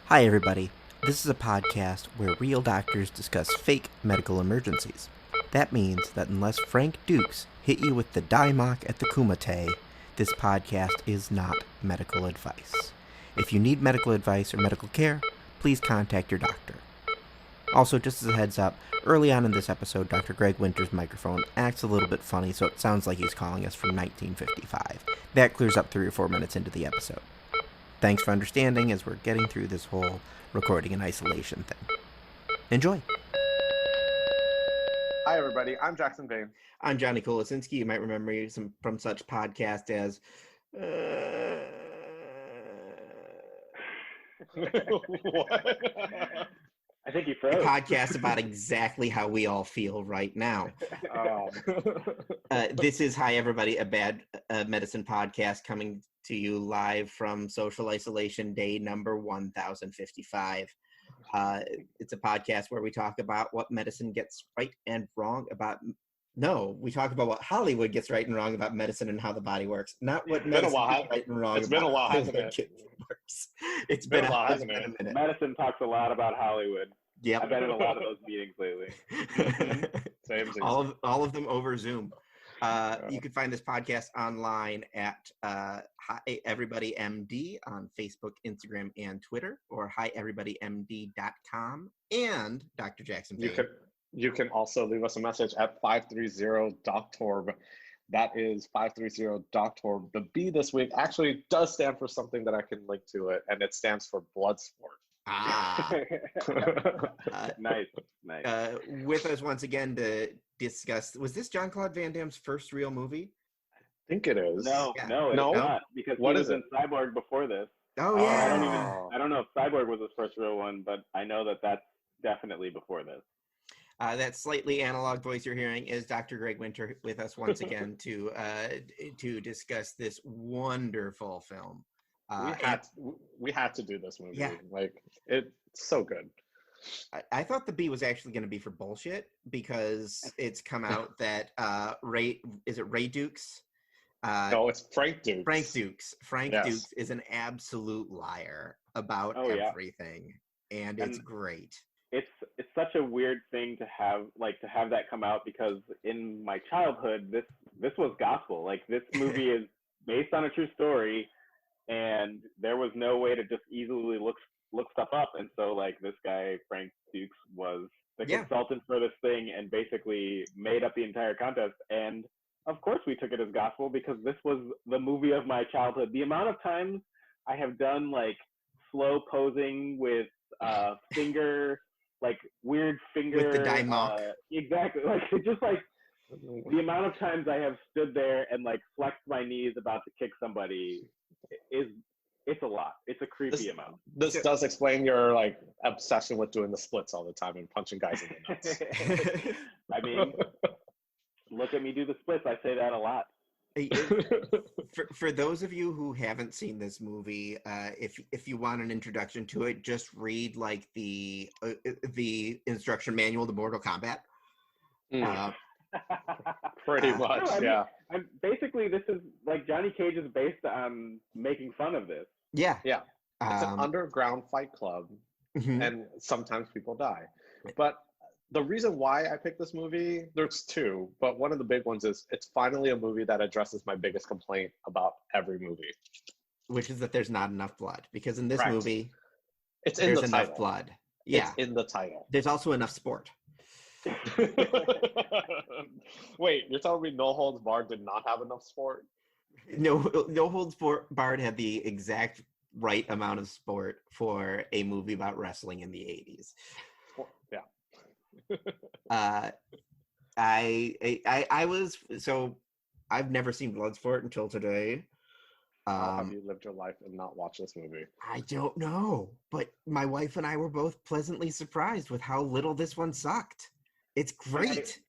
Hi, everybody. This is a podcast where real doctors discuss fake medical emergencies. That means that unless Frank Dux hit you with the Daimok at the Kumite, this podcast is not medical advice. If you need medical advice or medical care, please contact your doctor. Also, just as a heads up, early on in this episode, Dr. Greg Winter's microphone acts a little bit funny, so it sounds like he's calling us from 1955. That clears up 3 or 4 minutes into the episode. Thanks for understanding as we're getting through this whole recording in isolation thing. Enjoy. Hi, everybody. I'm Jackson Vane. I'm Johnny Kolasinski. You might remember me from such podcasts as... What? I think you a froze. podcast about exactly how we all feel right now. This is Hi Everybody, a bad medicine podcast coming to you live from social isolation day number 1055. It's a podcast where we talk about what medicine gets right and wrong about... No, we talk about what Hollywood gets right and wrong about medicine and how the body works, not what medicine gets right and wrong It's about been a while, how hasn't Hollywood it? works. It's been a while, hasn't it? a minute. Medicine talks a lot about Hollywood. Yep. I've been in a lot of those meetings lately. Same. all of them over Zoom. You can find this podcast online at Hi Everybody MD on Facebook, Instagram, and Twitter, or hieverybodymd.com, and Dr. Jackson Vane. You can also leave us a message at 530-DOCTORB. That is 530-DOCTORB. The B this week actually does stand for something that I can link to it, and it stands for Bloodsport. Nice. With us once again to discuss, was this Jean-Claude Van Damme's first real movie? I think it is. No, it's not, because he was in Cyborg before this. Oh, yeah. I don't know if Cyborg was his first real one, but I know that that's definitely before this. That slightly analog voice you're hearing is Dr. Greg Winter with us once again to discuss this wonderful film. We had to do this movie. Yeah. Like, it's so good. I thought the B was actually going to be for bullshit because it's come out that Ray Dux? No, it's Frank Dux. Frank Dux is an absolute liar about everything, and it's great. It's such a weird thing to have that come out, because in my childhood this was gospel. Like, this movie is based on a true story, and there was no way to just easily look stuff up. And so, like, this guy Frank Dux was the consultant for this thing and basically made up the entire contest. And of course we took it as gospel, because this was the movie of my childhood. The amount of times I have done like slow posing with weird finger with the Daimok. Exactly. Like, just like the amount of times I have stood there and like flexed my knees about to kick somebody it's a lot. It's a creepy amount. This does explain your like obsession with doing the splits all the time and punching guys in the nuts. I mean, look at me do the splits. I say that a lot. For those of you who haven't seen this movie, if you want an introduction to it, just read like the instruction manual to Mortal Kombat. Pretty much, yeah. Basically, this is like Johnny Cage is based on making fun of this. Yeah. It's an underground fight club, and sometimes people die. But the reason why I picked this movie, there's two, but one of the big ones is it's finally a movie that addresses my biggest complaint about every movie, which is that there's not enough blood. Because in this movie, there's enough blood. Yeah, it's in the title. There's also enough sport. Wait, you're telling me No Holds Barred did not have enough sport? No Holds Barred had the exact right amount of sport for a movie about wrestling in the 80s. Yeah. I've never seen Bloodsport until today. How have you lived your life and not watched this movie? I don't know, but my wife and I were both pleasantly surprised with how little this one sucked. It's great.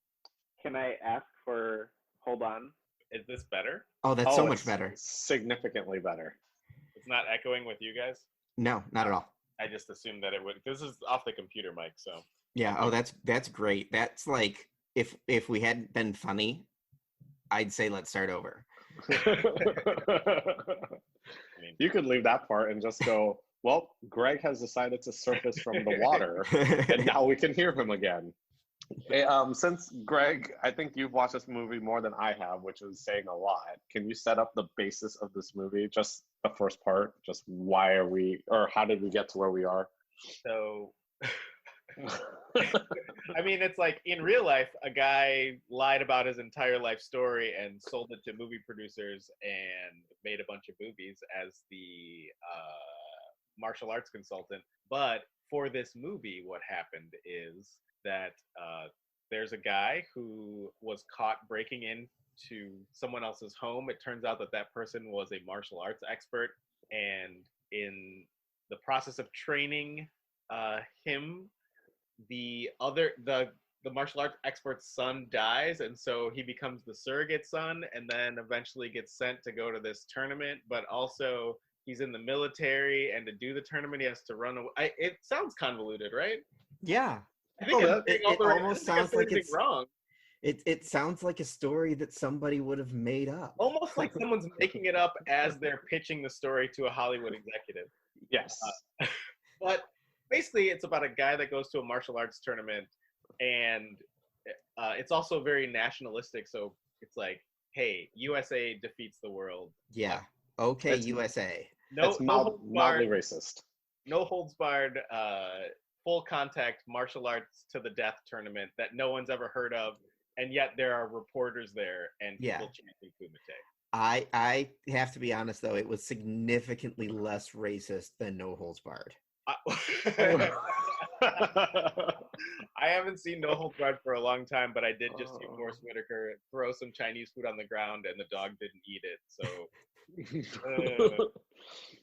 Can I ask for, hold on, is this better? Oh, that's so much better. Significantly better. It's not echoing with you guys? No, not at all. I just assumed that it would. This is off the computer mic, so. Yeah, oh, that's great. That's like, if we hadn't been funny, I'd say let's start over. You could leave that part and just go, Well, Greg has decided to surface from the water, and now we can hear him again. Hey, since Greg, I think you've watched this movie more than I have, which is saying a lot. Can you set up the basis of this movie, just the first part? Just why are we, or how did we get to where we are? So, I mean, it's like in real life, a guy lied about his entire life story and sold it to movie producers and made a bunch of movies as the martial arts consultant. But for this movie, what happened is that there's a guy who was caught breaking into someone else's home. It turns out that that person was a martial arts expert, and in the process of training him, the martial arts expert's son dies, and so he becomes the surrogate son, and then eventually gets sent to go to this tournament. But also, he's in the military, and to do the tournament, he has to run away. It sounds convoluted, right? Yeah. I think it almost sounds like it's wrong. It sounds like a story that somebody would have made up. Almost like someone's making it up as they're pitching the story to a Hollywood executive. Yes. But basically, it's about a guy that goes to a martial arts tournament, and it's also very nationalistic. So it's like, hey, USA defeats the world. Yeah. Okay, USA. It's mildly racist. No holds barred, full contact martial arts to the death tournament that no one's ever heard of, and yet there are reporters there and people chanting Kumite. I have to be honest though, it was significantly less racist than No Holds Barred. I haven't seen No Holds Barred for a long time, but I did just see Forrest Whitaker throw some Chinese food on the ground and the dog didn't eat it. So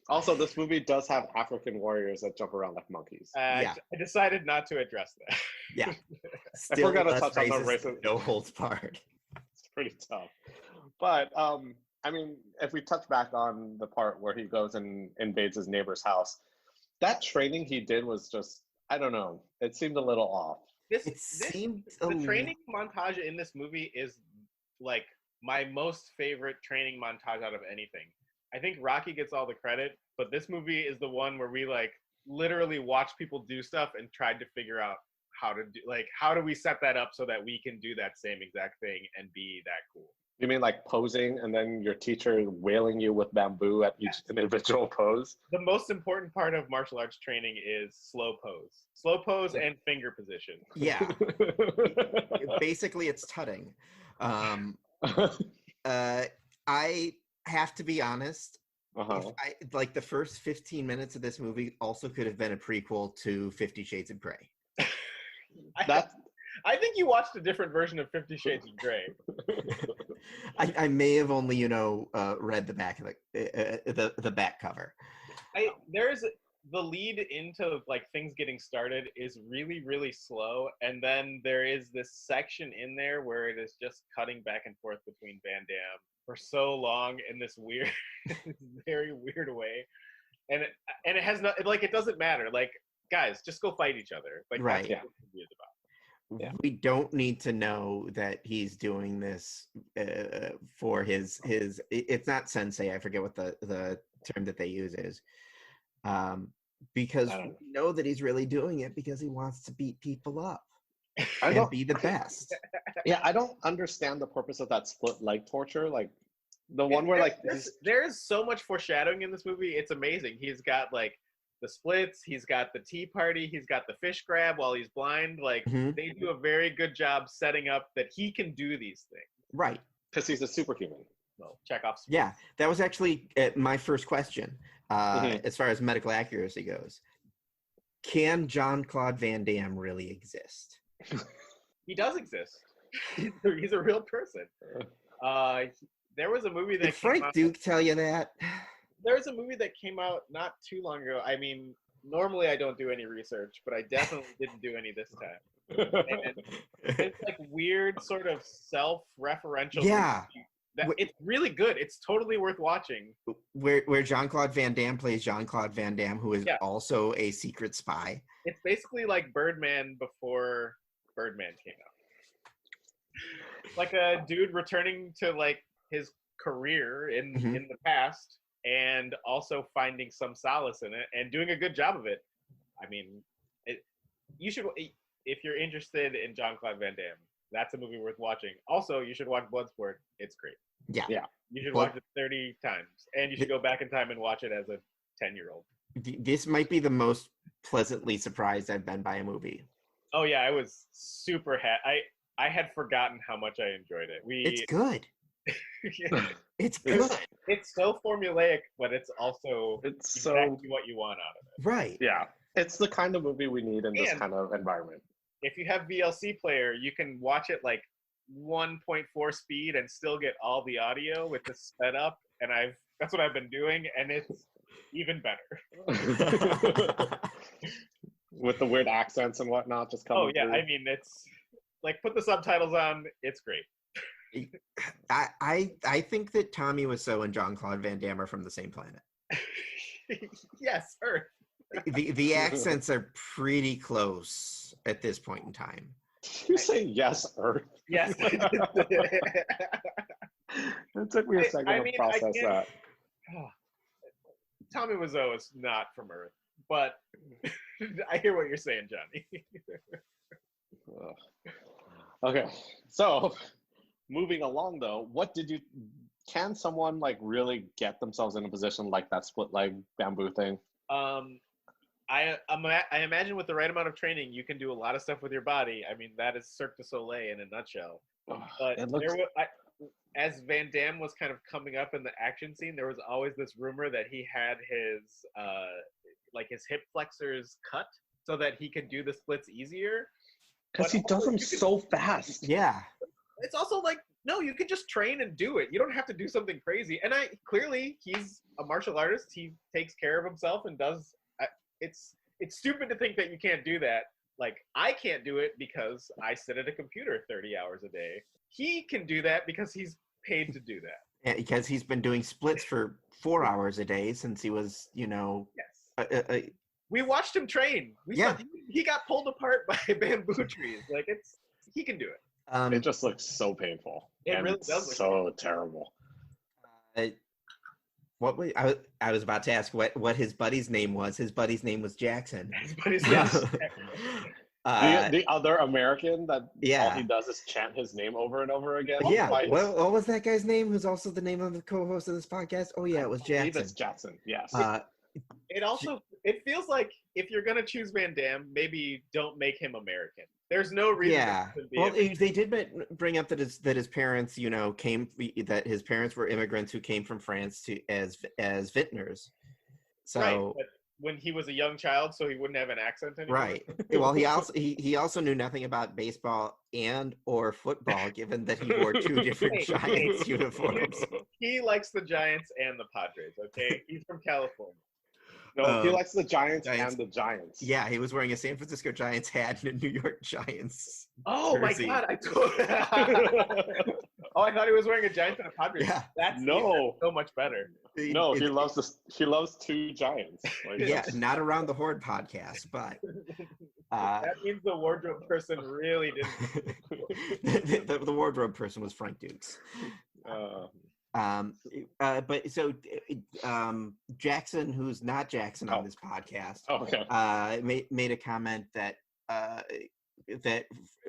also, this movie does have African warriors that jump around like monkeys. I decided not to address that. Yeah. If we're gonna touch on the racist, No Holds Barred. It's pretty tough. But I mean, if we touch back on the part where he goes and invades his neighbor's house, that training he did was just, I don't know, it seemed a little off. The training montage in this movie is like my most favorite training montage out of anything. I think Rocky gets all the credit, but this movie is the one where we like literally watch people do stuff and tried to figure out how do we set that up so that we can do that same exact thing and be that cool. You mean like posing and then your teacher wailing you with bamboo at each individual pose? The most important part of martial arts training is slow pose and finger position. Yeah. Basically, it's tutting. I have to be honest. Like the first 15 minutes of this movie also could have been a prequel to 50 Shades of Grey. I think you watched a different version of 50 Shades of Grey. I may have only, read the back of the back cover. There's the lead into like things getting started is really, really slow, and then there is this section in there where it is just cutting back and forth between Van Damme for so long in this weird, very weird way, and it has no like it doesn't matter. Like guys, just go fight each other. Like right. That's what this movie is about. Yeah. We don't need to know that he's doing this for his it's not sensei, I forget what the term that they use is, because we know that he's really doing it because he wants to beat people up and be the best. Yeah, I don't understand the purpose of that split leg torture, like the one where like there's so much foreshadowing in this movie. It's amazing. He's got like the splits, he's got the tea party, he's got the fish grab while he's blind. Like they do a very good job setting up that he can do these things. Right. Because he's a superhuman. Well, check off. Yeah, that was actually my first question as far as medical accuracy goes. Can Jean-Claude Van Damme really exist? He does exist. He's a real person. There was a movie that Did Frank Dux tell you that? There's a movie that came out not too long ago. I mean, normally I don't do any research, but I definitely didn't do any this time. And it's like weird sort of self-referential. Yeah. It's really good. It's totally worth watching. Where Jean-Claude Van Damme plays Jean-Claude Van Damme, who is also a secret spy. It's basically like Birdman before Birdman came out. Like a dude returning to like his career in the past and also finding some solace in it and doing a good job of it. I mean, you should, if you're interested in Jean-Claude Van Damme, that's a movie worth watching. Also, you should watch Bloodsport. It's great. Yeah. You should watch it 30 times, and you should go back in time and watch it as a 10-year-old. This might be the most pleasantly surprised I've been by a movie. Oh yeah, I was super happy. I had forgotten how much I enjoyed it. It's good. Yeah. It's good. It's so formulaic, but it's also exactly so what you want out of it. Right. yeah. It's the kind of movie we need in this kind of environment. If you have VLC player, you can watch it like 1.4 speed and still get all the audio with the sped up. And that's what I've been doing, and it's even better. With the weird accents and whatnot just coming through. I mean, it's like, put the subtitles on, it's great. I think that Tommy Wiseau and Jean-Claude Van Damme are from the same planet. Yes, Earth. The accents are pretty close at this point in time. Did you say yes, Earth? Yes. It took me a second to process that. Tommy Wiseau is not from Earth, but I hear what you're saying, Johnny. Okay, so moving along though, can someone like really get themselves in a position like that split leg bamboo thing? I imagine with the right amount of training, you can do a lot of stuff with your body. I mean, that is Cirque du Soleil in a nutshell. But as Van Damme was kind of coming up in the action scene, there was always this rumor that he had his hip flexors cut so that he could do the splits easier. Because he does them so fast. Yeah. It's also like, no, you can just train and do it. You don't have to do something crazy. And clearly he's a martial artist. He takes care of himself and does. It's stupid to think that you can't do that. Like, I can't do it because I sit at a computer 30 hours a day. He can do that because he's paid to do that. Yeah, because he's been doing splits for 4 hours a day since he was, Yes. We watched him train. He got pulled apart by bamboo trees. Like, he can do it. It just looks so painful. It really does look so terrible. I was about to ask what his buddy's name was. His buddy's name was Jackson. His buddy's name was Jackson. The other American that all he does is chant his name over and over again. Yeah. What was that guy's name? Who's also the name of the co-host of this podcast? Oh yeah, it was Jackson. I believe it's Jackson. Yes. It feels like if you're gonna choose Van Damme, maybe don't make him American. There's no reason. Yeah. Well, they did bring up that his parents, that his parents were immigrants who came from France as vintners. So. Right, but when he was a young child, so he wouldn't have an accent anymore. Right. Well, he also knew nothing about baseball or football, given that he wore two different Giants uniforms. He likes the Giants and the Padres. Okay, he's from California. No, he likes the Giants and the Giants. Yeah, he was wearing a San Francisco Giants hat and a New York Giants. Oh jersey. My God! I thought he was wearing a Giants and a Padres. Yeah. That's so much better. No, he loves two Giants. Yeah, not around the Horde podcast, but that means the wardrobe person really didn't. the wardrobe person was Frank Dux. But so Jackson, who's not Jackson on this podcast, made a comment that that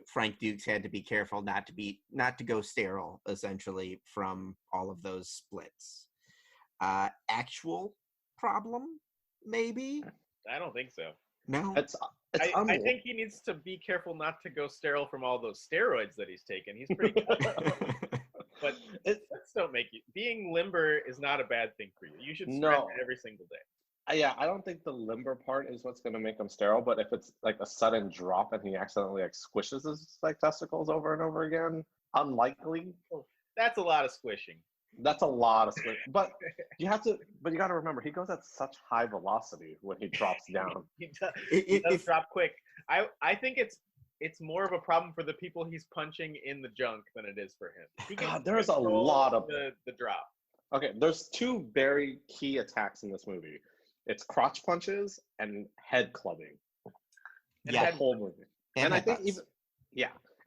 Frank Dux had to be careful not to go sterile, essentially, from all of those splits. Actual problem, maybe? I don't think so. No, I think he needs to be careful not to go sterile from all those steroids that he's taken. He's pretty good. But splits don't make you. Being limber is not a bad thing for you. You should sprint every single day. Yeah, I don't think the limber part is what's going to make him sterile, but if it's like a sudden drop and he accidentally squishes his testicles over and over again, unlikely. That's a lot of squishing. That's a lot of squishing. But you got to remember, he goes at such high velocity when he drops down. He does drop quick. I think it's more of a problem for the people he's punching in the junk than it is for him. There's a lot of the drop. Okay, there's two very key attacks in this movie. It's crotch punches and head clubbing. Yeah, the whole movie. And I think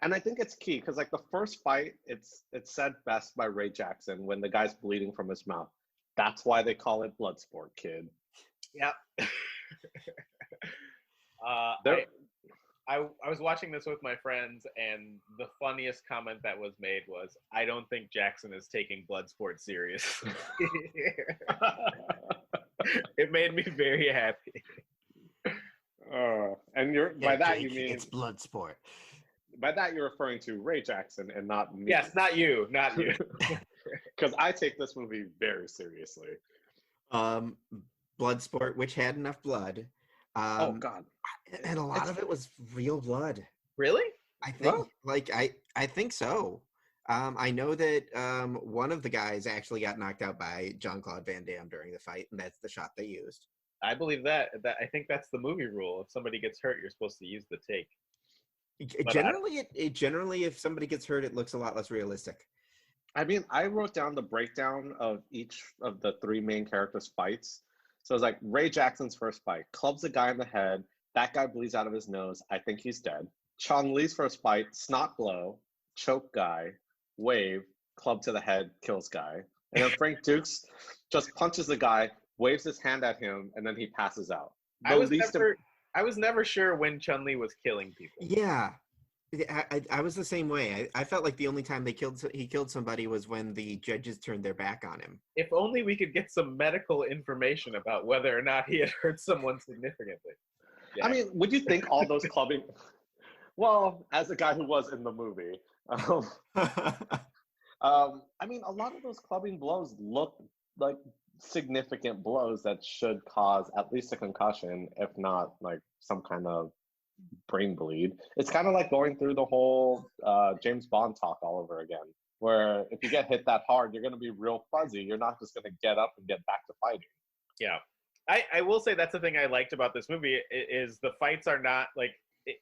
and I think it's key because the first fight, it's said best by Ray Jackson when the guy's bleeding from his mouth. That's why they call it Bloodsport, kid. Yep. I was watching this with my friends, and the funniest comment that was made was, "I don't think Jackson is taking Bloodsport seriously." It made me very happy. And you're by that you mean it's Bloodsport. By that you're referring to Ray Jackson and not me. Yes, not you. Because I take this movie very seriously. Bloodsport, which had enough blood. Oh God! And a lot of it was real blood. Really? I think, I think so. I know that one of the guys actually got knocked out by Jean-Claude Van Damme during the fight, and that's the shot they used. I believe that. I think that's the movie rule. If somebody gets hurt, you're supposed to use the take. Generally, if somebody gets hurt, it looks a lot less realistic. I mean, I wrote down the breakdown of each of the three main characters' fights. So it's like Ray Jackson's first fight, clubs a guy in the head. That guy bleeds out of his nose. I think he's dead. Chong Li's first fight, snot blow, choke guy, wave, club to the head, kills guy. And then Frank Dux just punches the guy, waves his hand at him, and then he passes out. I was never sure when Chun-Li was killing people. Yeah. I was the same way. I felt like the only time he killed somebody was when the judges turned their back on him. If only we could get some medical information about whether or not he had hurt someone significantly. Yeah. I mean, would you think all those clubbing... Well, as a guy who was in the movie, I mean, a lot of those clubbing blows look like significant blows that should cause at least a concussion, if not like some kind of brain bleed. It's kind of like going through the whole James Bond talk all over again, where if you get hit that hard, you're going to be real fuzzy. You're not just going to get up and get back to fighting. Yeah. I will say that's the thing I liked about this movie is the fights are not like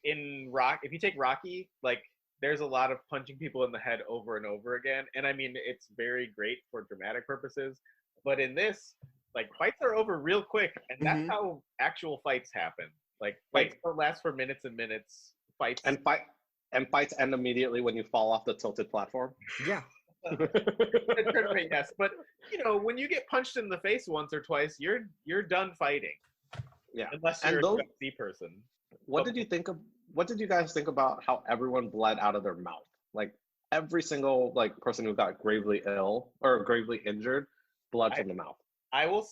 in Rock. If you take Rocky, like there's a lot of punching people in the head over and over again. And I mean, it's very great for dramatic purposes. But in this, like fights are over real quick. And that's how actual fights happen. Like fights don't last for minutes and minutes. Fights end immediately when you fall off the tilted platform. Yeah. Yes, but you know, when you get punched in the face once or twice, you're done fighting. Yeah. Unless you're a UFC person. What did you guys think about how everyone bled out of their mouth? Like every single person who got gravely ill or gravely injured, blood from the mouth. I will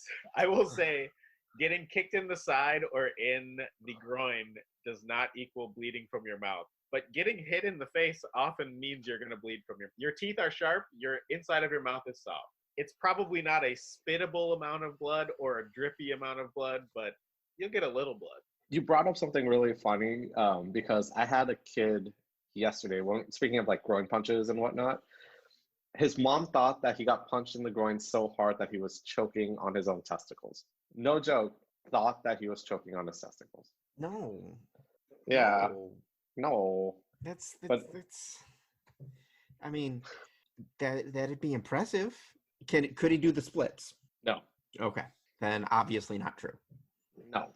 say getting kicked in the side or in the groin does not equal bleeding from your mouth. But getting hit in the face often means you're going to bleed from your teeth are sharp, your inside of your mouth is soft. It's probably not a spittable amount of blood or a drippy amount of blood, but you'll get a little blood. You brought up something really funny because I had a kid yesterday, speaking of like groin punches and whatnot, his mom thought that he got punched in the groin so hard that he was choking on his own testicles. No joke, thought that he was choking on his testicles. No. Yeah. No. That's I mean, that'd be impressive. Could he do the splits? No. Okay. Then obviously not true. No.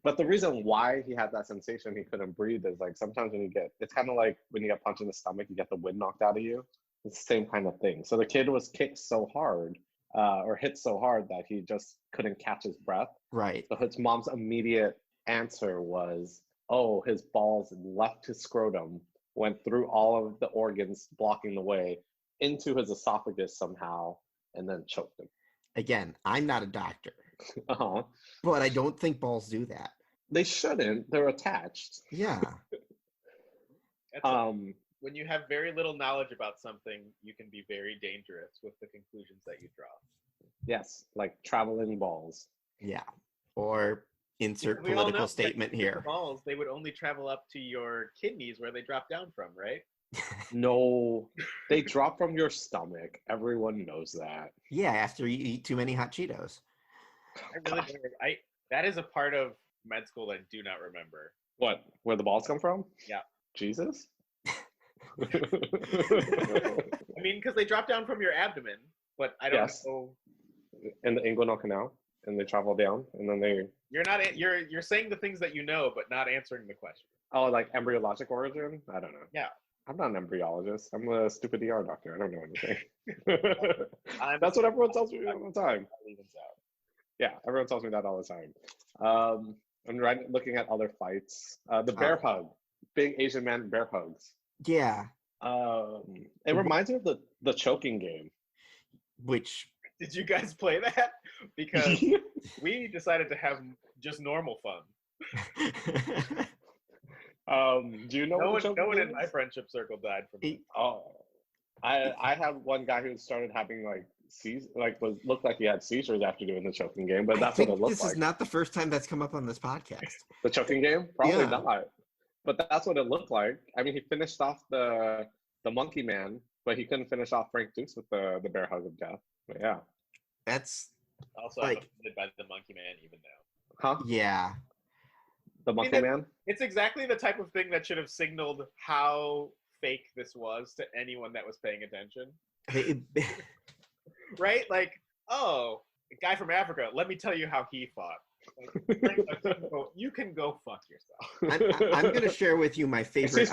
But the reason why he had that sensation he couldn't breathe is like sometimes it's kind of like when you get punched in the stomach, you get the wind knocked out of you. It's the same kind of thing. So the kid was kicked so hard or hit so hard that he just couldn't catch his breath. Right. So his mom's immediate answer was, oh, his balls left his scrotum, went through all of the organs blocking the way into his esophagus somehow, and then choked him. Again, I'm not a doctor. Uh-huh. But I don't think balls do that. They shouldn't. They're attached. Yeah. When you have very little knowledge about something, you can be very dangerous with the conclusions that you draw. Yes, like traveling balls. Yeah. Or insert political statement here. Balls, they would only travel up to your kidneys where they drop down from, right? No, they drop from your stomach. Everyone knows that. Yeah, after you eat too many hot Cheetos. That is a part of med school that I do not remember. What? Where the balls come from? Yeah. Jesus? I mean, because they drop down from your abdomen, but I don't know. In the inguinal canal, and they travel down, and then they... You're saying the things that you know, but not answering the question. Oh, like embryologic origin? I don't know. Yeah. I'm not an embryologist. I'm a stupid ER doctor. I don't know anything. That's what everyone tells me all the time. Yeah, everyone tells me that all the time. I'm looking at other fights. The bear hug, big Asian man bear hugs. Yeah. It reminds me of the choking game. Which did you guys play that? Because we decided to have just normal fun. Do you know? No one in my friendship circle died from it. Oh, I have one guy who started having looked like he had seizures after doing the choking game, but that's what it looked like. This is not the first time that's come up on this podcast. The choking game? Probably not. But that's what it looked like. I mean, he finished off the monkey man, but he couldn't finish off Frank Dux with the bear hug of death. But yeah. That's also I'm offended by the monkey man even now. Huh? Yeah. The monkey man? It's exactly the type of thing that should have signaled how fake this was to anyone that was paying attention. Right? Like, oh, a guy from Africa, let me tell you how he fought. Like, you can go fuck yourself. I'm going to share with you my favorite.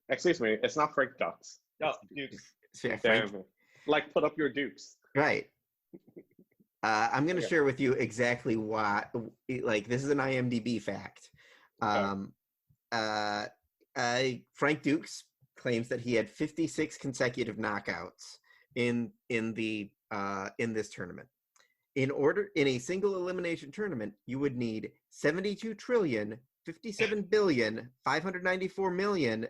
Excuse me, it's not Frank Dux. No, Dukes. Yeah, Frank. Like, put up your Dukes. Right. I'm going to share with you exactly why. Like, this is an IMDb fact. Frank Dux claims that he had 56 consecutive knockouts in this tournament. In a single elimination tournament, you would need 72 trillion, 57 billion, 594 million.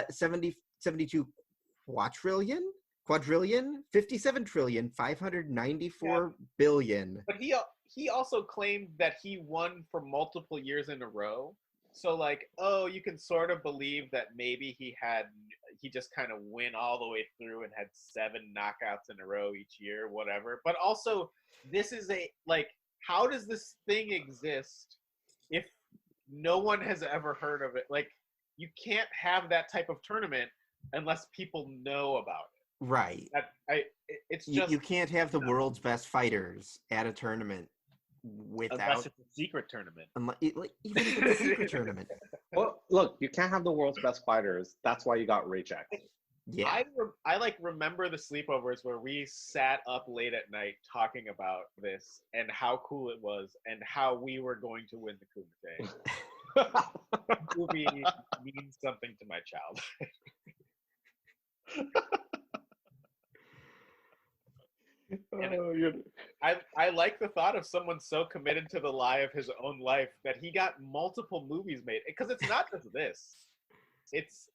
72 quadrillion, 57 trillion, 594 billion. But he also claimed that he won for multiple years in a row. So like, oh, you can sort of believe that maybe he just kind of went all the way through and had 7 knockouts in a row each year, whatever. But also, this is how does this thing exist if no one has ever heard of it? Like, you can't have that type of tournament unless people know about it. Right. It's just you can't have the world's best fighters at a tournament without. Unless it's a secret tournament. Even if it's a secret tournament. Well, look, you can't have the world's best fighters. That's why you got Ray Jackson. Yeah. I remember the sleepovers where we sat up late at night talking about this and how cool it was and how we were going to win the Kumite. The movie means something to my child. I like the thought of someone so committed to the lie of his own life that he got multiple movies made, because it's not just this. It's,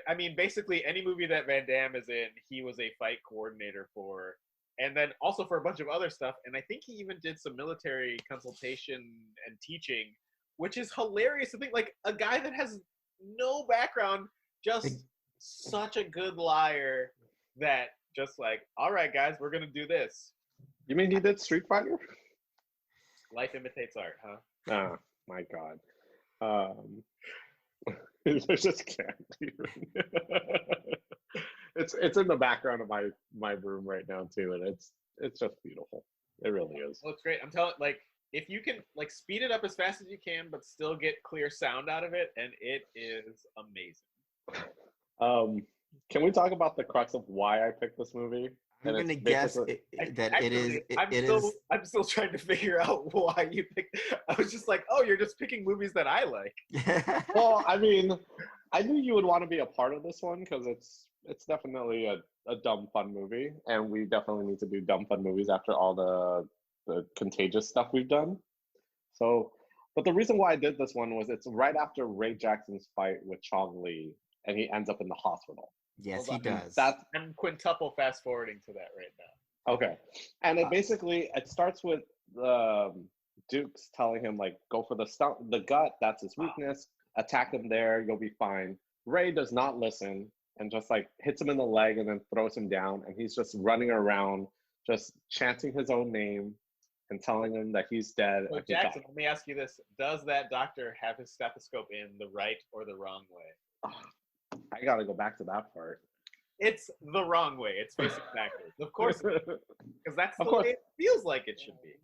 I mean, basically any movie that Van Damme is in, he was a fight coordinator for, and then also for a bunch of other stuff. And I think he even did some military consultation and teaching, which is hilarious to think, like, a guy that has no background, just such a good liar that just like, all right, guys, we're going to do this. You mean he did Street Fighter? Life imitates art, huh? Oh, my God. I just can't even. It's in the background of my room right now, too, and it's just beautiful. It really is. Well, it's great. I'm telling, like, if you can, like, speed it up as fast as you can, but still get clear sound out of it, and it is amazing. Can we talk about the crux of why I picked this movie? I'm going to guess that actually, I'm still trying to figure out why you picked. I was just like, oh, you're just picking movies that I like. Well, I mean, I knew you would want to be a part of this one because it's definitely a dumb fun movie, and we definitely need to do dumb fun movies after all the contagious stuff we've done. So, but the reason why I did this one was it's right after Ray Jackson's fight with Chong Li, and he ends up in the hospital. Yes, he does. I'm quintuple fast forwarding to that right now. Okay. And it starts with Dukes telling him, like, go for the gut, that's his weakness, attack him there, you'll be fine. Ray does not listen and just, like, hits him in the leg and then throws him down, and he's just running around, just chanting his own name and telling him that he's dead. So Jackson, let me ask you this. Does that doctor have his stethoscope in the right or the wrong way? I gotta go back to that part. It's the wrong way. It's facing backwards. Of course, because that's the way it feels like it should be.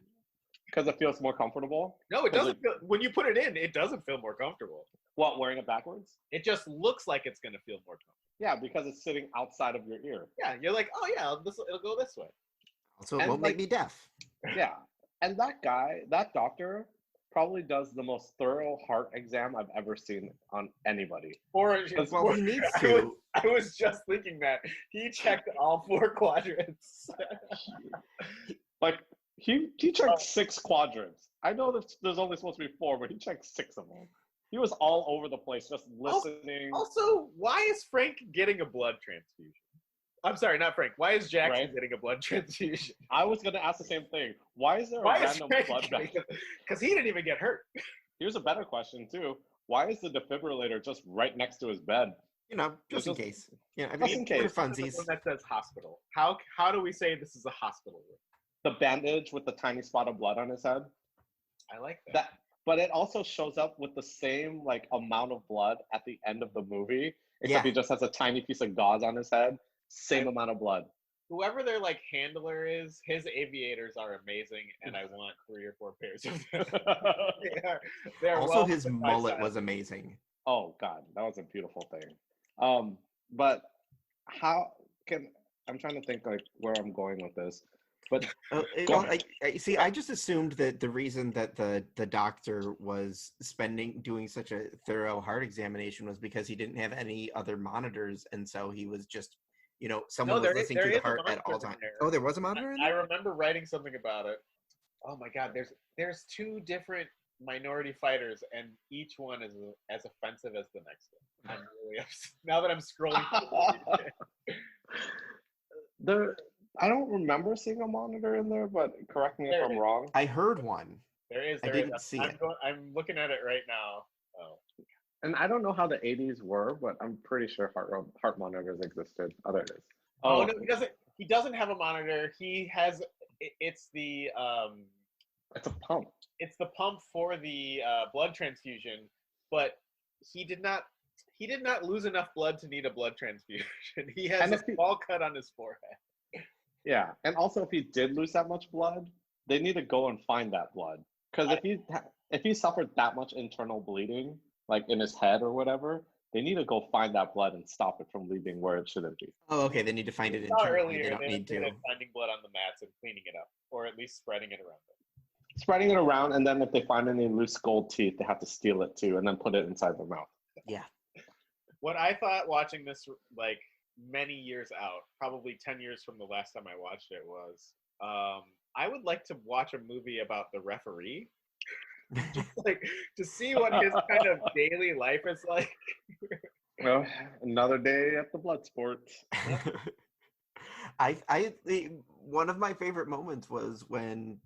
Because it feels more comfortable? No, it doesn't feel, when you put it in, it doesn't feel more comfortable. What, wearing it backwards? It just looks like it's going to feel more comfortable. Yeah, because it's sitting outside of your ear. Yeah, you're like, oh yeah, it'll go this way. Also, it won't make me deaf. Yeah. And that doctor probably does the most thorough heart exam I've ever seen on anybody. Well, he needs to. I was just thinking that. He checked all 4 quadrants. Like, he checked 6 quadrants. I know that there's only supposed to be 4, but he checked 6 of them. He was all over the place, just listening. Also, why is Frank getting a blood transfusion? I'm sorry, not Frank. Why is Jackson getting a blood transfusion? I was going to ask the same thing. Why is there a random blood bank? Because he didn't even get hurt. Here's a better question, too. Why is the defibrillator just right next to his bed? You know, just in case. Yeah, I mean, in case. Funsies. That says hospital. How do we say this is a hospital room? The bandage with the tiny spot of blood on his head. I like that. But it also shows up with the same like amount of blood at the end of the movie, except he just has a tiny piece of gauze on his head. Same amount of blood. Whoever their like handler is, his aviators are amazing, and I want 3 or 4 pairs of them. they are also, his mullet was amazing. Oh God, that was a beautiful thing. But I'm trying to think like where I'm going with this. But I just assumed that the reason that the doctor was doing such a thorough heart examination was because he didn't have any other monitors, and so he was just, someone was listening to the heart at all times. Oh, there was a monitor in there? I remember writing something about it. Oh my God, there's 2 different minority fighters, and each one is as offensive as the next one. I'm really upset now that I'm scrolling through I don't remember seeing a monitor in there, but correct me if I'm wrong. I heard one. There is. I didn't see it. I'm looking at it right now. Oh. And I don't know how the 80s were, but I'm pretty sure heart monitors existed. Oh, there it is. Oh no, he doesn't have a monitor. He has. It's the. It's a pump. It's the pump for the blood transfusion, but he did not lose enough blood to need a blood transfusion. He has a small cut on his forehead. Yeah, and also if he did lose that much blood, they need to go and find that blood. Because if he suffered that much internal bleeding, like in his head or whatever, they need to go find that blood and stop it from leaving where it shouldn't be. Oh, okay. They need to find it internally. Earlier, they don't need to. Finding blood on the mats and cleaning it up, or at least spreading it around. Spreading it around, and then if they find any loose gold teeth, they have to steal it too, and then put it inside their mouth. Yeah. What I thought watching this, like, many years out, probably 10 years from the last time I watched it, was I would like to watch a movie about the referee. Just like to see what his kind of daily life is like. Well, another day at the Bloodsport. One of my favorite moments was when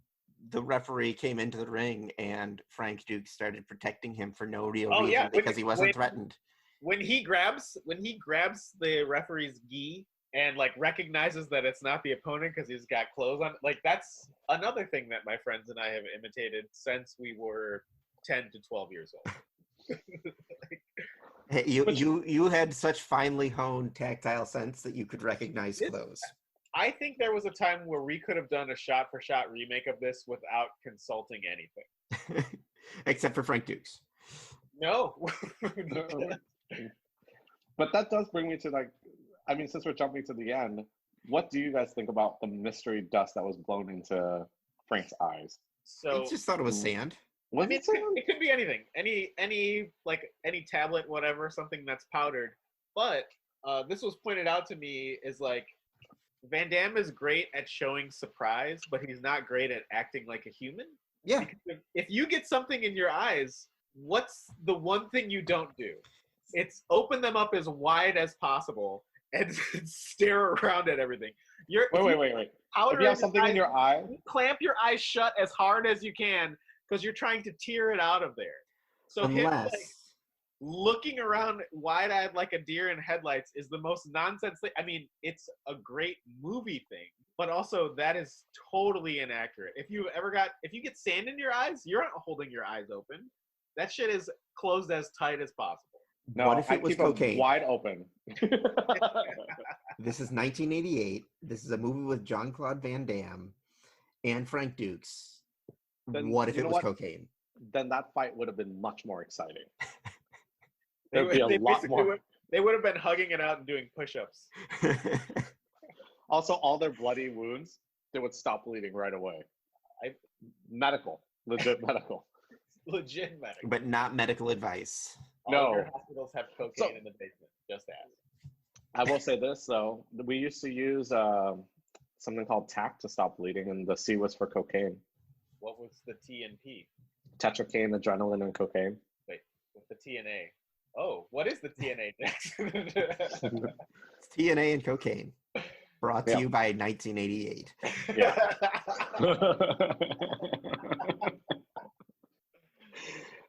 the referee came into the ring and Frank Dux started protecting him for no real reason because he wasn't threatened. When he grabs the referee's gi and like recognizes that it's not the opponent because he's got clothes on, like that's another thing that my friends and I have imitated since we were 10 to 12 years old. Hey, you had such finely honed tactile sense that you could recognize clothes. I think there was a time where we could have done a shot-for-shot remake of this without consulting anything. Except for Frank Dux. No. But that does bring me to since we're jumping to the end, what do you guys think about the mystery dust that was blown into Frank's eyes? So I just thought it was sand. It could be anything. Any tablet, whatever, something that's powdered. But this was pointed out to me is like Van Damme is great at showing surprise, but he's not great at acting like a human. Yeah. Because if you get something in your eyes, what's the one thing you don't do? It's open them up as wide as possible and stare around at everything. Wait. If you have something in your eye, clamp your eyes shut as hard as you can because you're trying to tear it out of there. So him looking around wide-eyed like a deer in headlights is the most nonsense thing. I mean, it's a great movie thing, but also that is totally inaccurate. If you get sand in your eyes, you're not holding your eyes open. That shit is closed as tight as possible. No, what if it was cocaine? Wide open. This is 1988. This is a movie with Jean-Claude Van Damme and Frank Dux. Then, what if you it know was what? cocaine? Then that fight would have been much more exciting. They There'd be a lot basically more. they would have been hugging it out and doing push-ups. Also, all their bloody wounds, they would stop bleeding right away. Legit medical. Legit medical. But not medical advice. All of your No. hospitals have cocaine in the basement. Just ask. I will say this though, we used to use something called TAC to stop bleeding, and the C was for cocaine. What was the T and P? Tetracaine, adrenaline, and cocaine. Wait, with the TNA. Oh, what is the TNA next? It's TNA and cocaine. Brought to you by 1988. Yeah.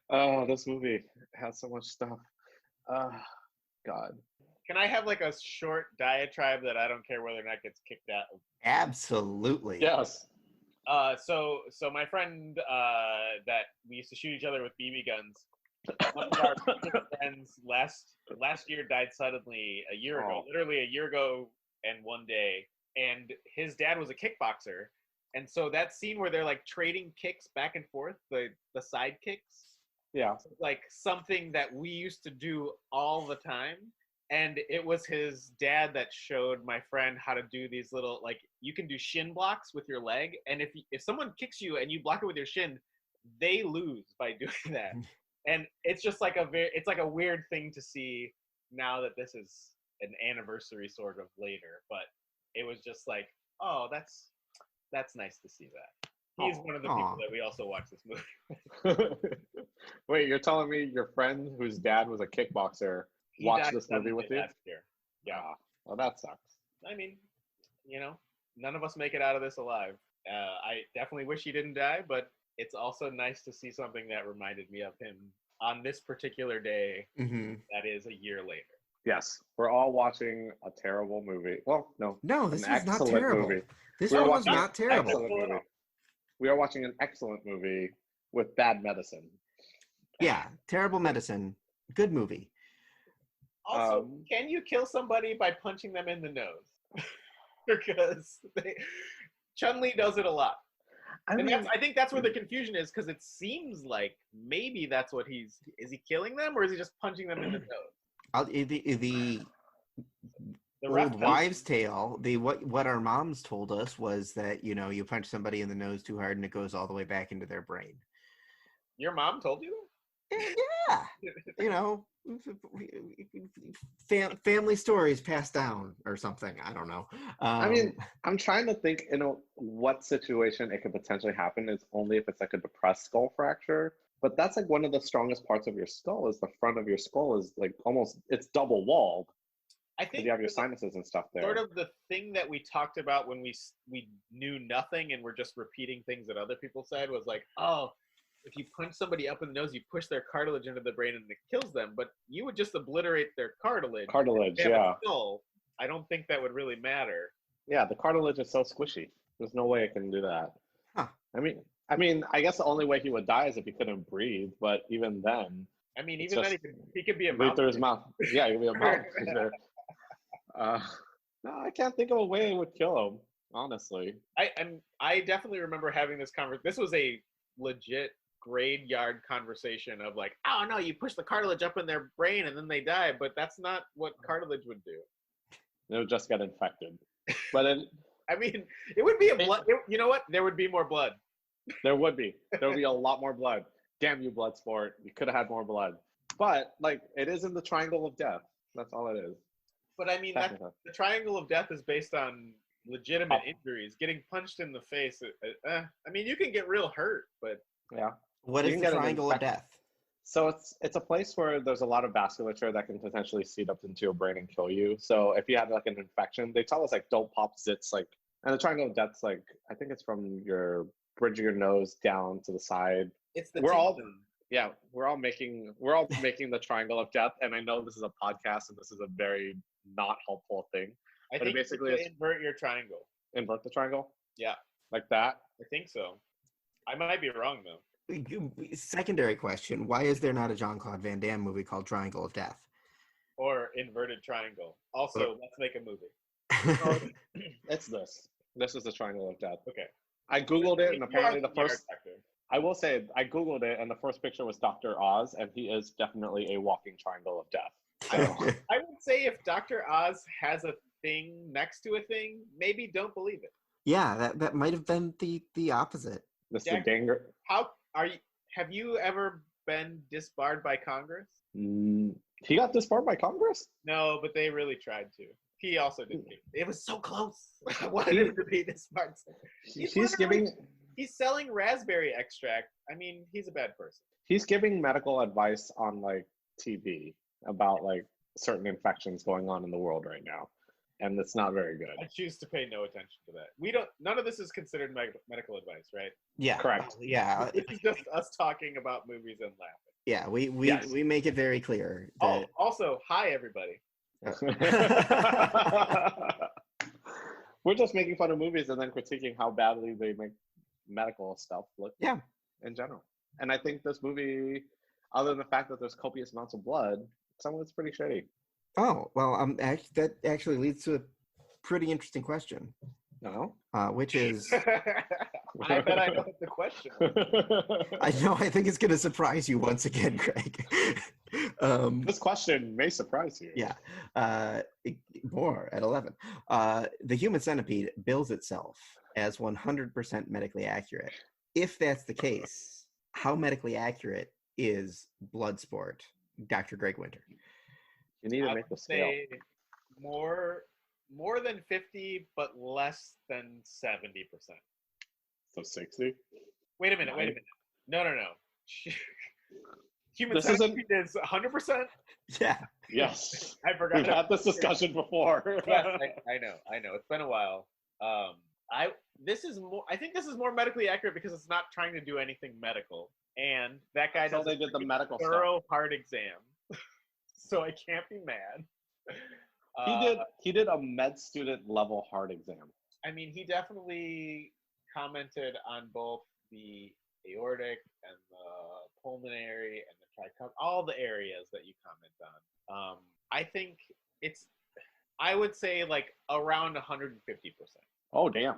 Oh, this movie has so much stuff. God. Can I have like a short diatribe that I don't care whether or not gets kicked out? Absolutely. Yes. So my friend that we used to shoot each other with BB guns. One of our friends last year died suddenly a year ago, literally a year ago and one day. And his dad was a kickboxer, and so that scene where they're like trading kicks back and forth, the side kicks, like something that we used to do all the time. And it was his dad that showed my friend how to do these little, like, you can do shin blocks with your leg, and if someone kicks you and you block it with your shin, they lose by doing that. And it's just like it's like a weird thing to see now that this is an anniversary sort of later, but it was just like, oh, that's nice to see that. He's one of the people that we also watch this movie. Wait, you're telling me your friend whose dad was a kickboxer watched this movie with you? Last year. Yeah. Well, that sucks. I mean, none of us make it out of this alive. I definitely wish he didn't die, but it's also nice to see something that reminded me of him on this particular day. That is a year later. Yes, we're all watching a terrible movie. Well, no, this was not terrible. Movie. This one was not terrible. Movie. We are watching an excellent movie with bad medicine. Yeah, terrible medicine. Good movie. Also, can you kill somebody by punching them in the nose? Because Chun-Li does it a lot. I think that's where the confusion is, because it seems like maybe that's what is he killing them, or is he just punching them in the nose? The old wives' tale, what our moms told us was that, you punch somebody in the nose too hard and it goes all the way back into their brain. Your mom told you that? Yeah. Family stories passed down or something. I don't know. I mean, I'm trying to think, what situation it could potentially happen is only if it's like a depressed skull fracture. But that's like one of the strongest parts of your skull is the front of your skull is like it's double walled. I think you have your sinuses and stuff there. Sort of the thing that we talked about when we knew nothing and we're just repeating things that other people said was like, oh, if you punch somebody up in the nose, you push their cartilage into the brain and it kills them. But you would just obliterate their cartilage. Yeah. Skull. I don't think that would really matter. Yeah, the cartilage is so squishy. There's no way it can do that. Huh. I mean, I guess the only way he would die is if he couldn't breathe. But even then, even then he could be a breathe mouth. through his mouth. Yeah, he could be a mouth breather. No, I can't think of a way it would kill him. Honestly, I definitely remember having this conversation. This was a legit graveyard conversation of like, oh no, you push the cartilage up in their brain and then they die. But that's not what cartilage would do. It would just get infected. But it would be a blood. You know what? There would be more blood. There would be a lot more blood. Damn you, Bloodsport. You could have had more blood. But, it is in the triangle of death. That's all it is. But, the triangle of death is based on legitimate injuries. Getting punched in the face, you can get real hurt, but... Yeah. What is the triangle of death? So it's a place where there's a lot of vasculature that can potentially seed up into your brain and kill you. So if you have, an infection, they tell us, don't pop zits, and the triangle of death's, I think it's from your... bridge of your nose down to the side. It's the we're all making the triangle of death, and I know this is a podcast and this is a very not helpful thing. I think basically invert your triangle. Invert the triangle? Yeah. Like that? I think so. I might be wrong though. Secondary question, why is there not a Jean-Claude Van Damme movie called Triangle of Death? Or Inverted Triangle. Also, let's make a movie. It's this. This is the triangle of death. Okay. I Googled it, and apparently I will say, I Googled it, and the first picture was Dr. Oz, and he is definitely a walking triangle of death. So. I would say if Dr. Oz has a thing next to a thing, maybe don't believe it. Yeah, that might have been the opposite. Mr. Jack, Danger. How are you? Have you ever been disbarred by Congress? He got disbarred by Congress? No, but they really tried to. He also didn't. It was so close. I wanted him to be disbarred. He's selling raspberry extract. I mean, he's a bad person. He's giving medical advice on like TV about like certain infections going on in the world right now, and it's not very good. I choose to pay no attention to that. None of this is considered medical advice, right? Yeah, correct. Yeah, it's just us talking about movies and laughing. Yeah, we make it very clear. That... Oh, also, hi everybody. We're just making fun of movies and then critiquing how badly they make medical stuff look. Yeah, in general. And I think this movie, other than the fact that there's copious amounts of blood, some of it's pretty shitty. Oh, well, that actually leads to a pretty interesting question. No? Which is... I bet I know the question. I know, I think it's going to surprise you once again, Greg. This question may surprise you. Yeah. More at 11. The human centipede bills itself as 100% medically accurate. If that's the case, how medically accurate is Bloodsport, Dr. Greg Winter? You need to make the scale. More than 50, but less than 70%. So 60? Wait a minute. No. Human centipede is 100%? Yeah. Yes. I forgot. We've had this discussion before. Yes, I know. It's been a while. I think this is more medically accurate because it's not trying to do anything medical. And that guy does they did the medical thorough heart exam. So I can't be mad. He did a med student level heart exam. I mean, he definitely commented on both the aortic and the pulmonary and the tricuspid, all the areas that you comment on. I think I would say like around 150%. Oh, damn.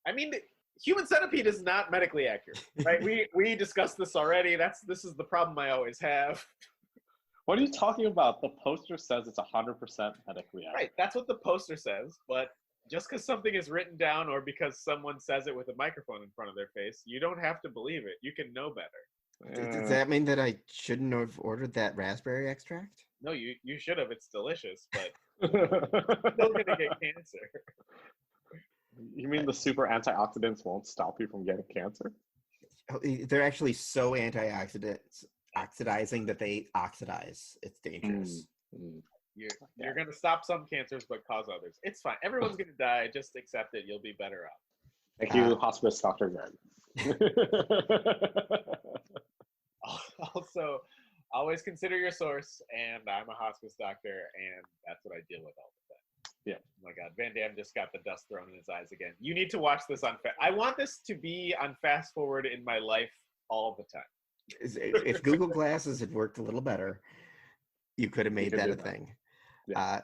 I mean, the human centipede is not medically accurate, right? we discussed this already. This is the problem I always have. What are you talking about? The poster says it's 100% medically accurate. Right, that's what the poster says, but just because something is written down or because someone says it with a microphone in front of their face, you don't have to believe it. You can know better. Does that mean that I shouldn't have ordered that raspberry extract? No, you should have. It's delicious, but you're still going to get cancer. You mean the super antioxidants won't stop you from getting cancer? They're actually so oxidizing that they oxidize. It's dangerous. You're going to stop some cancers but cause others. It's fine. Everyone's going to die. Just accept it. You'll be better off. Thank you, hospice Dr. Greg. Also, always consider your source, and I'm a hospice doctor, and that's what I deal with all the time. Yeah. Oh my God, Van Damme just got the dust thrown in his eyes again. You need to watch this on I want this to be on fast forward in my life all the time. If Google Glasses had worked a little better, you could have made that a thing. Yeah.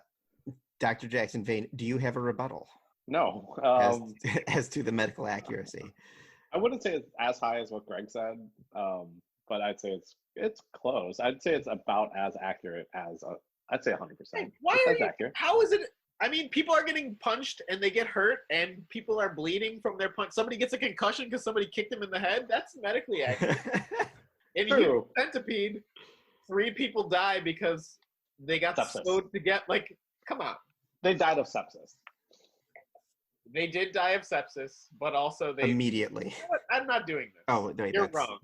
Dr. Jackson Vane, do you have a rebuttal? No. As to the medical accuracy. I wouldn't say it's as high as what Greg said, but I'd say it's close. I'd say it's about as accurate as I'd say 100%. Hey, how is it? I mean, people are getting punched and they get hurt, and people are bleeding from their punch. Somebody gets a concussion because somebody kicked them in the head. That's medically accurate. In Human Centipede, 3 people die because they got slowed to get, like, come on. They died of sepsis. They did die of sepsis, but also they... Immediately. You know what? I'm not doing this. Oh, wait, you're wrong.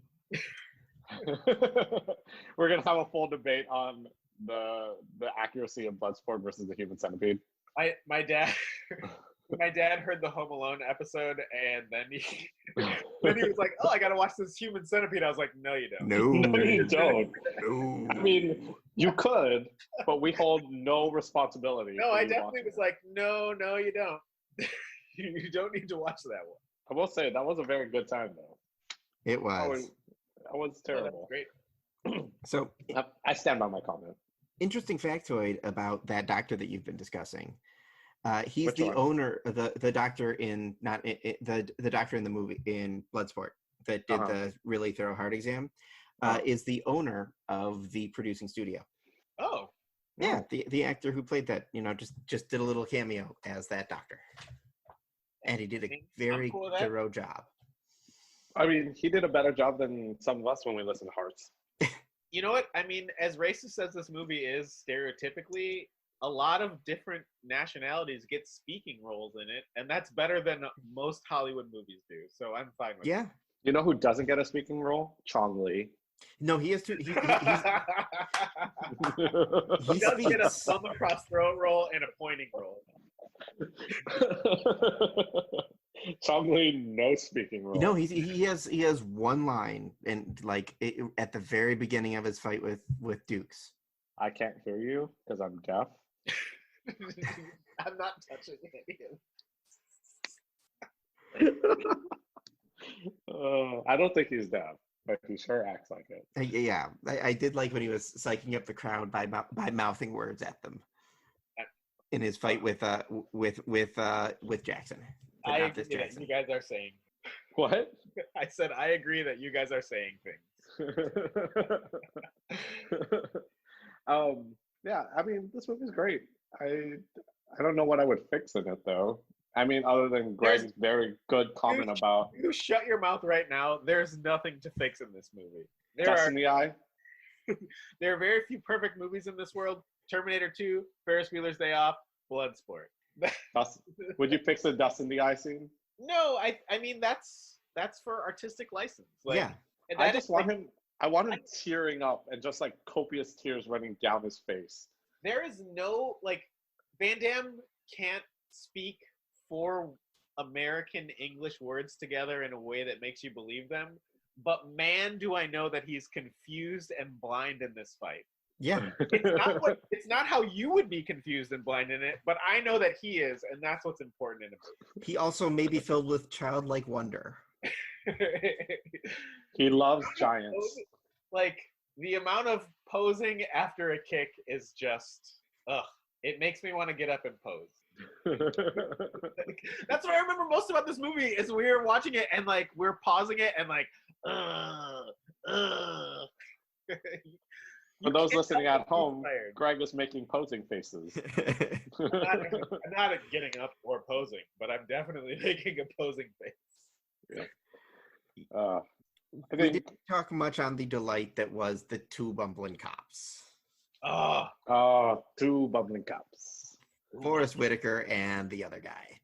We're going to have a full debate on the accuracy of Bloodsport versus the Human Centipede. My dad heard the Home Alone episode, and then he was like, "Oh, I gotta watch this Human Centipede." I was like, "No, you don't." No, you don't. No. I mean, you could, but we hold no responsibility. No, I definitely was like, "No, you don't. You don't need to watch that one." I will say that was a very good time, though. It was. That was terrible. That was great. So I stand by my comment. Interesting factoid about that doctor that you've been discussing. He's Which the one? owner, the doctor in the doctor in the movie in Bloodsport, that did the really thorough heart exam, is the owner of the producing studio. Oh. Yeah, the actor who played that, just did a little cameo as that doctor. And he did a very thorough job. I mean, he did a better job than some of us when we listen to Hearts. You know what? I mean, as racist as this movie is stereotypically, a lot of different nationalities get speaking roles in it, and that's better than most Hollywood movies do. So I'm fine with it. You know who doesn't get a speaking role? Chong Li. No, he has to. He does get a thumb across throat role and a pointing role. Chong Li, no speaking role. No, he has one line, and at the very beginning of his fight with Dukes. I can't hear you because I'm deaf. I'm not touching any. I don't think he's deaf, but he sure acts like it. Yeah, I did like when he was psyching up the crowd by mouthing words at them in his fight with Jackson. I agree that you guys are saying. What? I said I agree that you guys are saying things. Yeah, I mean, this movie's great. I don't know what I would fix in it though. I mean, other than Greg's very good comment about you shut your mouth right now. There's nothing to fix in this movie. Dust in the Eye. There are very few perfect movies in this world. Terminator 2, Ferris Bueller's Day Off, Bloodsport. Would you fix the Dust in the Eye scene? No, I mean that's for artistic license. I just want him. I want him tearing up and just copious tears running down his face. There is no Van Damme can't speak 4 American English words together in a way that makes you believe them. But man, do I know that he's confused and blind in this fight. Yeah. It's not how you would be confused and blind in it, but I know that he is, and that's what's important in a movie. He also may be filled with childlike wonder. He loves giants. The amount of posing after a kick is just, it makes me want to get up and pose. That's what I remember most about this movie is we were watching it and we're pausing it and For those listening at home, Greg was making posing faces. I'm not getting up or posing, but I'm definitely making a posing face. Yeah. We didn't talk much on the delight that was the 2 bumbling cops. 2 bumbling cops. Forrest Whitaker and the other guy.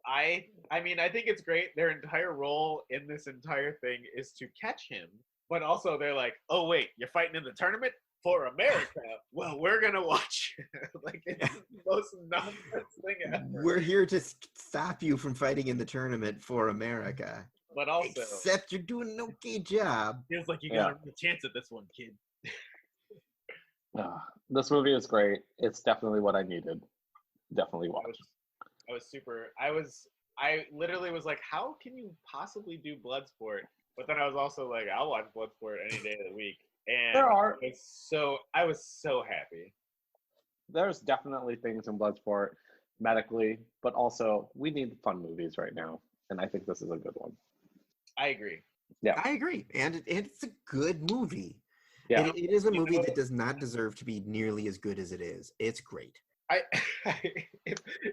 I mean, I think it's great. Their entire role in this entire thing is to catch him, but also they're like, oh wait, you're fighting in the tournament for America? Well, we're gonna watch. It's the most nonsense thing ever. We're here to stop you from fighting in the tournament for America. But also, except you're doing an okay job. Feels like you got a chance at this one, kid. This movie is great. It's definitely what I needed. Definitely watch. I literally was like, how can you possibly do Bloodsport? But then I was also like, I'll watch Bloodsport any day of the week. And I was so happy. There's definitely things in Bloodsport medically, but also we need fun movies right now. And I think this is a good one. I agree. Yeah, I agree. And it's a good movie. Yeah. It is a movie that does not deserve to be nearly as good as it is. It's great.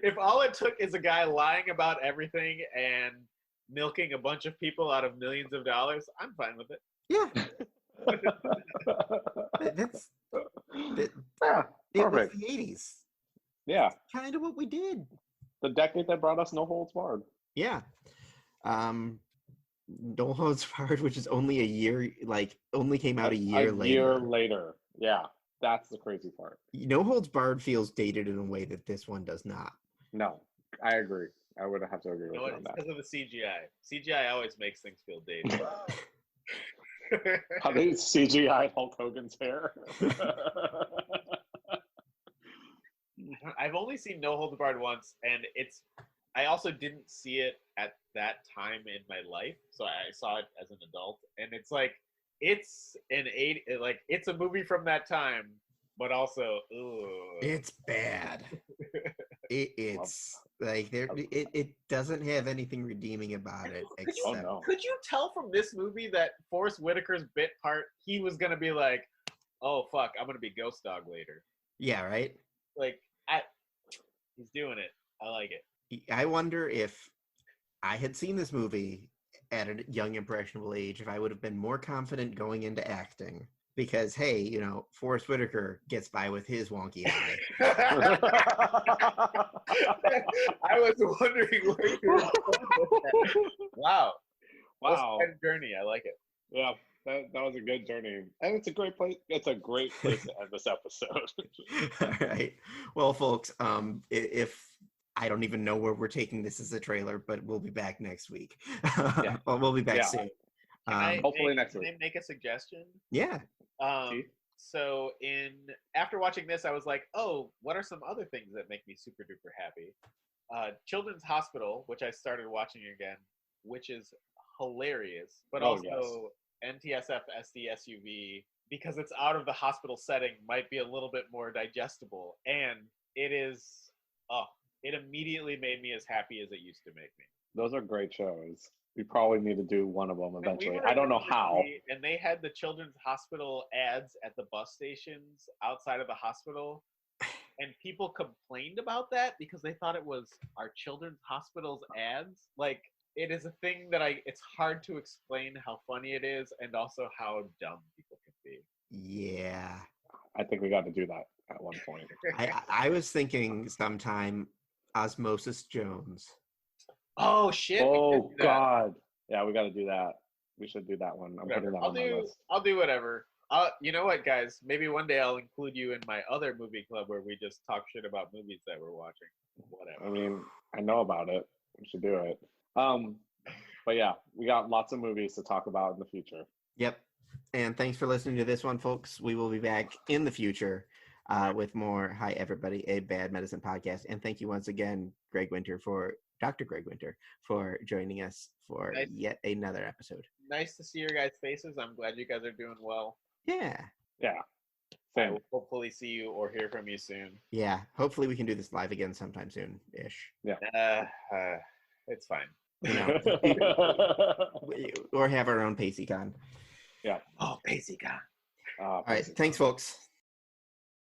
If all it took is a guy lying about everything and milking a bunch of people out of millions of dollars, I'm fine with it. Yeah. It was the 80s. Yeah. That's kind of what we did. The decade that brought us No Holds Barred. Yeah. No Holds Barred, which is only a year, only came out a year later. A year later. Yeah. That's the crazy part. No Holds Barred feels dated in a way that this one does not. No, I agree. I would have to agree with you on it's that. because of the CGI. CGI always makes things feel dated. How they CGI Hulk Hogan's hair? I've only seen No Holds Barred once, and I also didn't see it at that time in my life, so I saw it as an adult, and it's it's a movie from that time, but also, it's bad. It's Like it doesn't have anything redeeming about it. Except Could you tell from this movie that Forrest Whitaker's bit part, he was gonna be like, "Oh fuck, I'm gonna be Ghost Dog later." Yeah, right. Like, he's doing it. I like it. I wonder if I had seen this movie at a young impressionable age, if I would have been more confident going into acting. Because hey, you know, Forrest Whitaker gets by with his wonky eye. I was wondering where you were going with that. Wow. Wow. Kind of journey. I like it. Yeah, that was a good journey, and it's a great place. It's a great place to end this episode. All right. Well, folks, if I don't even know where we're taking this as a trailer, but we'll be back next week. Yeah. Well, we'll be back soon. Hopefully next week. Can I make a suggestion? Yeah. So after watching this, I was like, oh, what are some other things that make me super duper happy? Children's Hospital, which I started watching again, which is hilarious, but also NTSF SDSUV, because it's out of the hospital setting, might be a little bit more digestible, and it immediately made me as happy as it used to make me. Those are great shows. We probably need to do one of them eventually. I don't know how. And they had the Children's Hospital ads at the bus stations outside of the hospital. And people complained about that because they thought it was our Children's Hospital's ads. Like, it is a thing that it's hard to explain how funny it is and also how dumb people can be. Yeah. I think we got to do that at one point. I was thinking sometime Osmosis Jones. Oh shit! Oh god! Yeah, we got to do that. We should do that one. I'm putting that on my list. I'll do whatever. You know what, guys? Maybe one day I'll include you in my other movie club where we just talk shit about movies that we're watching. Whatever. I mean, I know about it. We should do it. But yeah, we got lots of movies to talk about in the future. Yep. And thanks for listening to this one, folks. We will be back in the future with more Hi Everybody, a Bad Medicine podcast. And thank you once again, Dr. Greg Winter, for joining us for yet another episode. Nice to see your guys' faces. I'm glad you guys are doing well. Yeah. Yeah. I will hopefully see you or hear from you soon. Yeah. Hopefully we can do this live again sometime soon-ish. Yeah. It's fine. You know, or have our own PaceyCon. Yeah. Oh, PaceyCon. All right. Thanks, folks.